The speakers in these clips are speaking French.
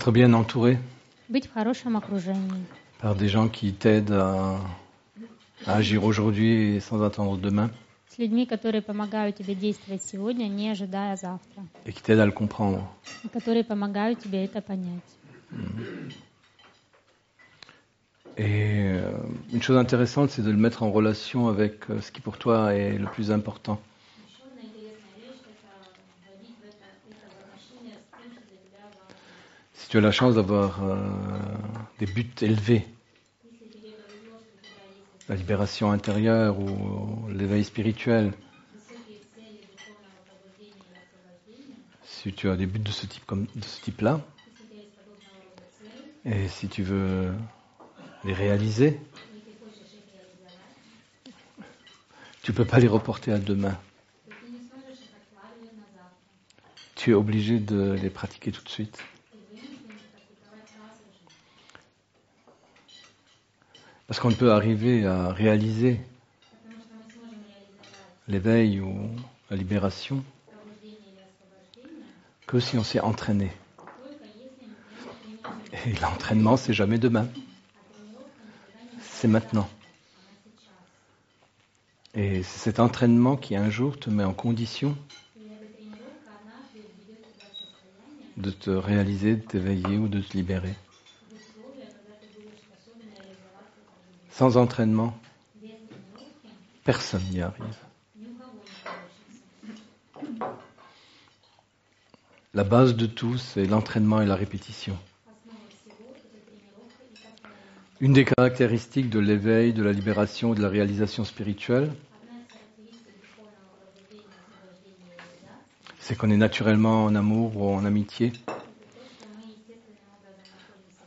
Être bien entouré быть в хорошем окружении, par des gens qui t'aident à agir aujourd'hui et sans attendre demain, с людьми, которые помогают тебе действовать сегодня, не ожидая завтра, et qui t'aident à le comprendre. и которые помогают тебе это понять. Et une chose intéressante, c'est de le mettre en relation avec ce qui pour toi est le plus important. Si tu as la chance d'avoir des buts élevés, la libération intérieure ou l'éveil spirituel, si tu as des buts de ce type-là, et si tu veux les réaliser, tu peux pas les reporter à demain. Tu es obligé de les pratiquer tout de suite. Parce qu'on ne peut arriver à réaliser l'éveil ou la libération que si on s'est entraîné. Et l'entraînement, c'est jamais demain. C'est maintenant. Et c'est cet entraînement qui un jour te met en condition de te réaliser, de t'éveiller ou de te libérer. Sans entraînement, personne n'y arrive. La base de tout, c'est l'entraînement et la répétition. Une des caractéristiques de l'éveil, de la libération et de la réalisation spirituelle, c'est qu'on est naturellement en amour ou en amitié.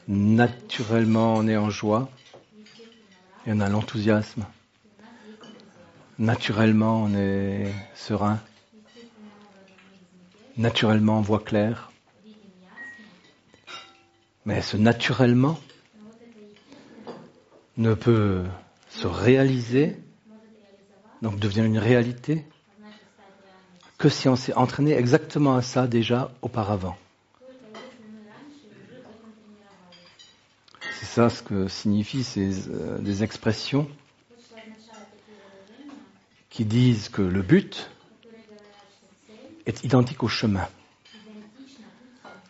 Naturellement, on est en joie et on a l'enthousiasme. Naturellement, on est serein. Naturellement, on voit clair. Mais ce naturellement ne peut se réaliser, donc devenir une réalité, que si on s'est entraîné exactement à ça déjà auparavant. C'est ça ce que signifient des expressions qui disent que le but est identique au chemin.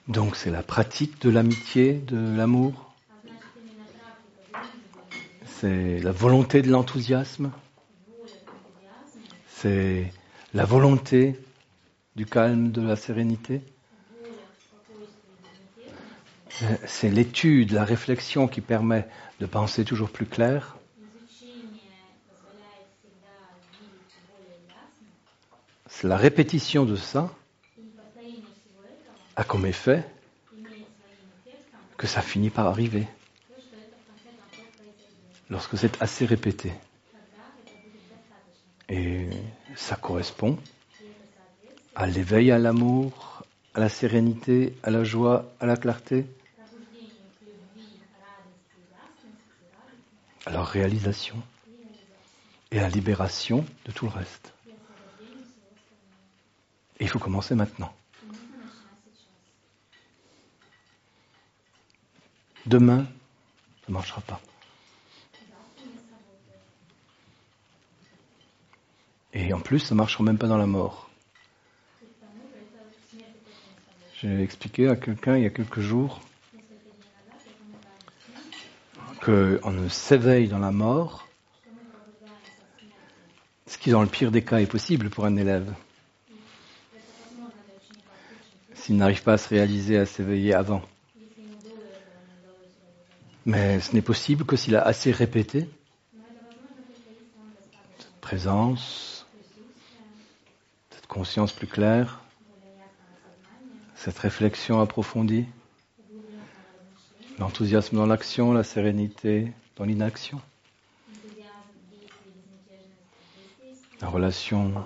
Donc c'est la pratique de l'amitié, de l'amour, c'est la volonté de l'enthousiasme, c'est la volonté du calme, de la sérénité. C'est l'étude, la réflexion qui permet de penser toujours plus clair. C'est la répétition de ça a comme effet que ça finit par arriver. Lorsque c'est assez répété. Et ça correspond à l'éveil à l'amour, à la sérénité, à la joie, à la clarté, à la réalisation et à la libération de tout le reste. Et il faut commencer maintenant. Demain, ça ne marchera pas. Et en plus, ça ne marchera même pas dans la mort. J'ai expliqué à quelqu'un il y a quelques jours qu'on ne s'éveille dans la mort, ce qui dans le pire des cas est possible pour un élève. S'il n'arrive pas à se réaliser, à s'éveiller avant. Mais ce n'est possible que s'il a assez répété cette présence, cette conscience plus claire, cette réflexion approfondie, l'enthousiasme dans l'action, la sérénité dans l'inaction, la relation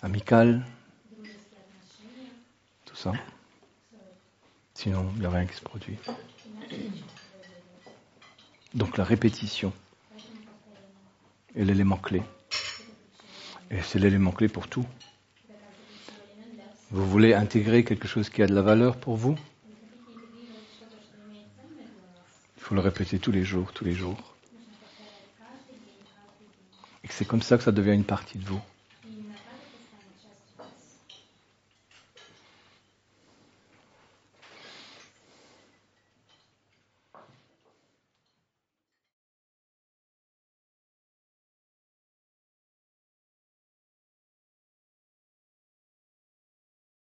amicale, tout ça. Sinon, il n'y a rien qui se produit. Donc la répétition est l'élément clé. Et c'est l'élément clé pour tout. Vous voulez intégrer quelque chose qui a de la valeur pour vous ? faut le répéter tous les jours. Et que c'est comme ça que ça devient une partie de vous.